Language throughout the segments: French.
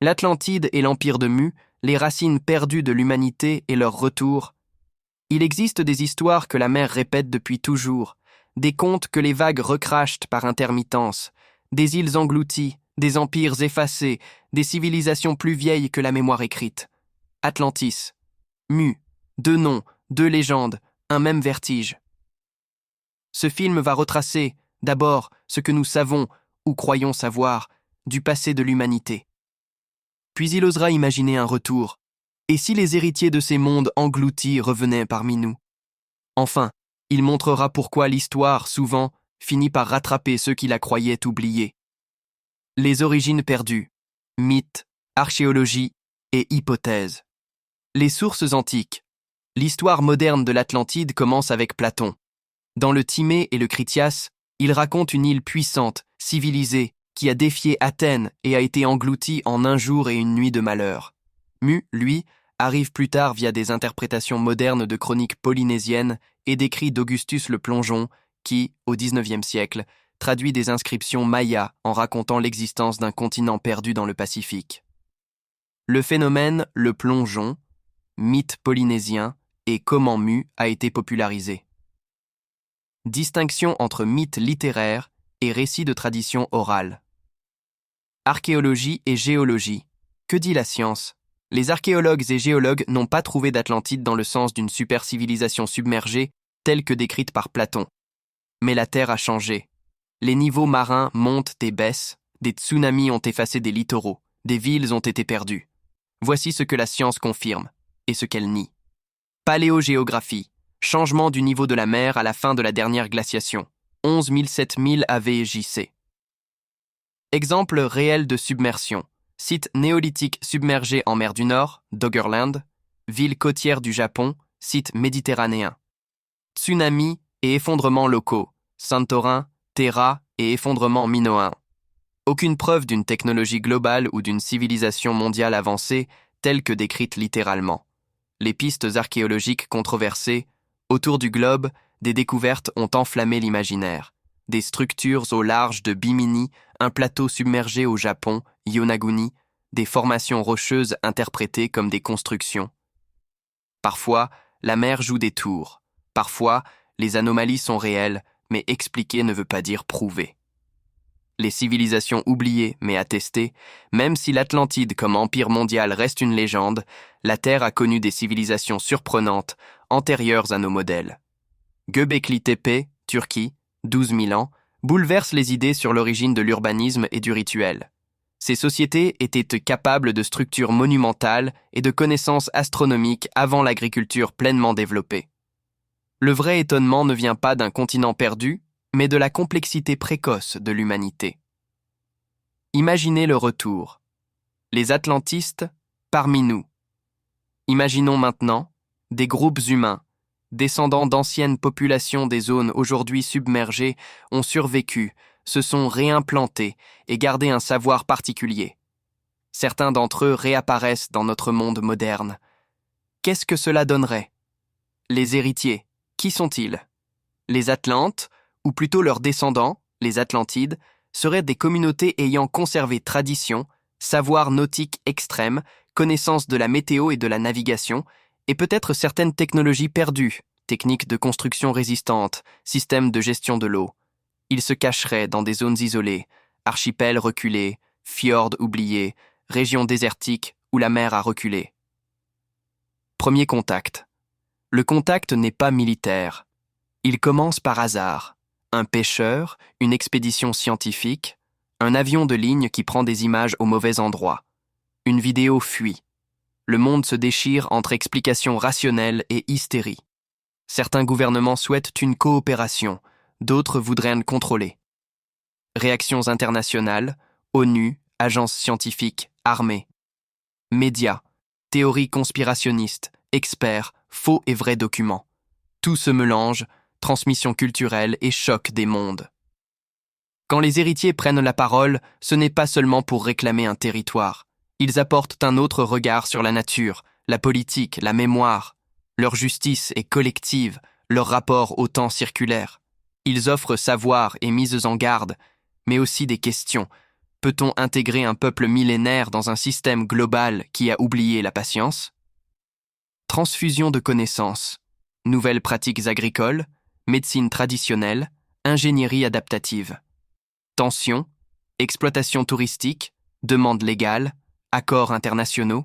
L'Atlantide et l'Empire de Mu, les racines perdues de l'humanité et leur retour. Il existe des histoires que la mer répète depuis toujours, des contes que les vagues recrachent par intermittence, des îles englouties, des empires effacés, des civilisations plus vieilles que la mémoire écrite. Atlantis, Mu, deux noms, deux légendes, un même vertige. Ce film va retracer, d'abord, ce que nous savons, ou croyons savoir, du passé de l'humanité. Puis il osera imaginer un retour. Et si les héritiers de ces mondes engloutis revenaient parmi nous? Enfin, il montrera pourquoi l'histoire, souvent, finit par rattraper ceux qui la croyaient oubliés. Les origines perdues, mythes, archéologie et hypothèses. Les sources antiques. L'histoire moderne de l'Atlantide commence avec Platon. Dans le Timée et le Critias, il raconte une île puissante, civilisée, qui a défié Athènes et a été engloutie en un jour et une nuit de malheur. Mu, lui, arrive plus tard via des interprétations modernes de chroniques polynésiennes et d'écrits d'Augustus le Plongeon, qui, au XIXe siècle, traduit des inscriptions mayas en racontant l'existence d'un continent perdu dans le Pacifique. Le phénomène le plongeon, mythe polynésien et comment Mu a été popularisé. Distinction entre mythe littéraire et récit de tradition orale. Archéologie et géologie. Que dit la science? Les archéologues et géologues n'ont pas trouvé d'Atlantide dans le sens d'une supercivilisation submergée telle que décrite par Platon. Mais la Terre a changé. Les niveaux marins montent et baissent, des tsunamis ont effacé des littoraux, des villes ont été perdues. Voici ce que la science confirme et ce qu'elle nie. Paléogéographie. Changement du niveau de la mer à la fin de la dernière glaciation. 11 007 000 AVJC. Exemple réel de submersion. Site néolithique submergé en mer du Nord, Doggerland. Ville côtière du Japon, site méditerranéen. Tsunami et effondrements locaux. Santorin, Terra et effondrement minoen. Aucune preuve d'une technologie globale ou d'une civilisation mondiale avancée telle que décrite littéralement. Les pistes archéologiques controversées. Autour du globe, des découvertes ont enflammé l'imaginaire. Des structures au large de Bimini, un plateau submergé au Japon, Yonaguni, des formations rocheuses interprétées comme des constructions. Parfois, la mer joue des tours. Parfois, les anomalies sont réelles, mais expliquer ne veut pas dire prouver. Les civilisations oubliées mais attestées, même si l'Atlantide comme empire mondial reste une légende, la Terre a connu des civilisations surprenantes, antérieures à nos modèles. Göbekli Tepe, Turquie, 12 000 ans, bouleverse les idées sur l'origine de l'urbanisme et du rituel. Ces sociétés étaient capables de structures monumentales et de connaissances astronomiques avant l'agriculture pleinement développée. Le vrai étonnement ne vient pas d'un continent perdu, mais de la complexité précoce de l'humanité. Imaginez le retour. Les atlantistes, parmi nous. Imaginons maintenant des groupes humains, descendants d'anciennes populations des zones aujourd'hui submergées, ont survécu, se sont réimplantés et gardé un savoir particulier. Certains d'entre eux réapparaissent dans notre monde moderne. Qu'est-ce que cela donnerait? Les héritiers, qui sont-ils? Les Atlantes, ou plutôt leurs descendants, les Atlantides, seraient des communautés ayant conservé tradition, savoir nautique extrême, connaissance de la météo et de la navigation, et peut-être certaines technologies perdues, techniques de construction résistantes, systèmes de gestion de l'eau. Ils se cacheraient dans des zones isolées, archipels reculés, fjords oubliés, régions désertiques où la mer a reculé. Premier contact. Le contact n'est pas militaire. Il commence par hasard. Un pêcheur, une expédition scientifique, un avion de ligne qui prend des images au mauvais endroit. Une vidéo fuit. Le monde se déchire entre explications rationnelles et hystérie. Certains gouvernements souhaitent une coopération, d'autres voudraient le contrôler. Réactions internationales, ONU, agences scientifiques, armées. Médias, théories conspirationnistes, experts, faux et vrais documents. Tout se mélange, transmission culturelle et choc des mondes. Quand les héritiers prennent la parole, ce n'est pas seulement pour réclamer un territoire. Ils apportent un autre regard sur la nature, la politique, la mémoire. Leur justice est collective, leur rapport au temps circulaire. Ils offrent savoir et mises en garde, mais aussi des questions. Peut-on intégrer un peuple millénaire dans un système global qui a oublié la patience? Transfusion de connaissances, nouvelles pratiques agricoles, médecine traditionnelle, ingénierie adaptative. Tensions, exploitation touristique, demandes légales, accords internationaux.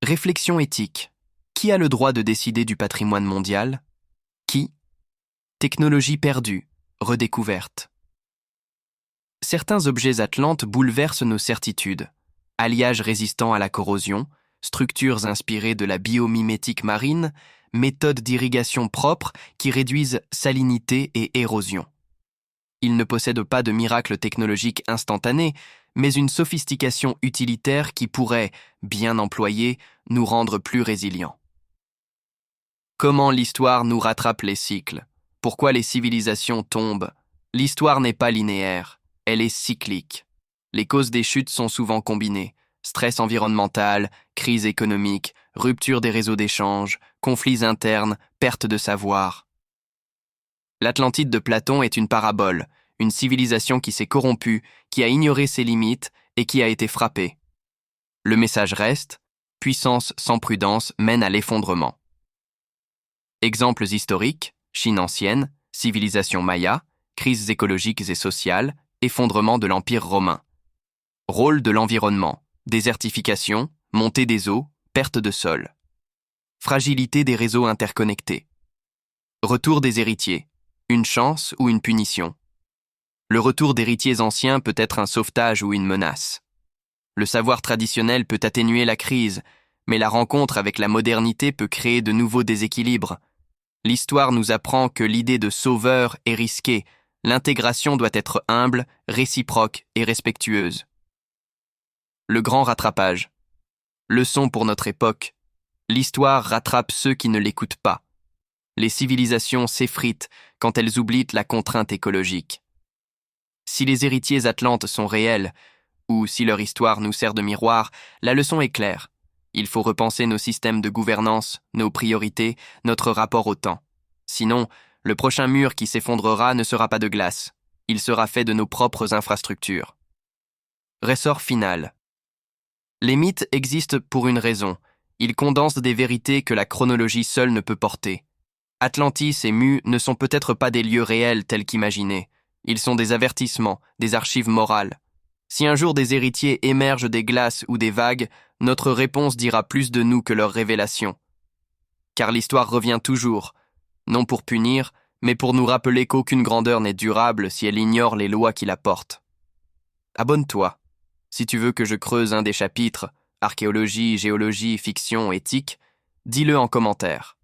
Réflexion éthique. Qui a le droit de décider du patrimoine mondial? Qui? Technologie perdue, redécouverte. Certains objets atlantes bouleversent nos certitudes. Alliages résistants à la corrosion, structures inspirées de la biomimétique marine, méthodes d'irrigation propres qui réduisent salinité et érosion. Ils ne possèdent pas de miracle technologique instantané, mais une sophistication utilitaire qui pourrait, bien employée, nous rendre plus résilients. Comment l'histoire nous rattrape les cycles? Pourquoi les civilisations tombent? L'histoire n'est pas linéaire, elle est cyclique. Les causes des chutes sont souvent combinées. Stress environnemental, crise économique, rupture des réseaux d'échange, conflits internes, perte de savoir. L'Atlantide de Platon est une parabole, une civilisation qui s'est corrompue, qui a ignoré ses limites et qui a été frappée. Le message reste, puissance sans prudence mène à l'effondrement. Exemples historiques, Chine ancienne, civilisation maya, crises écologiques et sociales, effondrement de l'Empire romain. Rôle de l'environnement, désertification, montée des eaux, perte de sol. Fragilité des réseaux interconnectés. Retour des héritiers, une chance ou une punition. Le retour d'héritiers anciens peut être un sauvetage ou une menace. Le savoir traditionnel peut atténuer la crise, mais la rencontre avec la modernité peut créer de nouveaux déséquilibres. L'histoire nous apprend que l'idée de sauveur est risquée, l'intégration doit être humble, réciproque et respectueuse. Le grand rattrapage. Leçon pour notre époque. L'histoire rattrape ceux qui ne l'écoutent pas. Les civilisations s'effritent quand elles oublient la contrainte écologique. Si les héritiers atlantes sont réels, ou si leur histoire nous sert de miroir, la leçon est claire. Il faut repenser nos systèmes de gouvernance, nos priorités, notre rapport au temps. Sinon, le prochain mur qui s'effondrera ne sera pas de glace. Il sera fait de nos propres infrastructures. Ressort final. Les mythes existent pour une raison. Ils condensent des vérités que la chronologie seule ne peut porter. Atlantis et Mu ne sont peut-être pas des lieux réels tels qu'imaginés. Ils sont des avertissements, des archives morales. Si un jour des héritiers émergent des glaces ou des vagues, notre réponse dira plus de nous que leur révélation. Car l'histoire revient toujours, non pour punir, mais pour nous rappeler qu'aucune grandeur n'est durable si elle ignore les lois qui la portent. Abonne-toi. Si tu veux que je creuse un des chapitres, archéologie, géologie, fiction, éthique, dis-le en commentaire.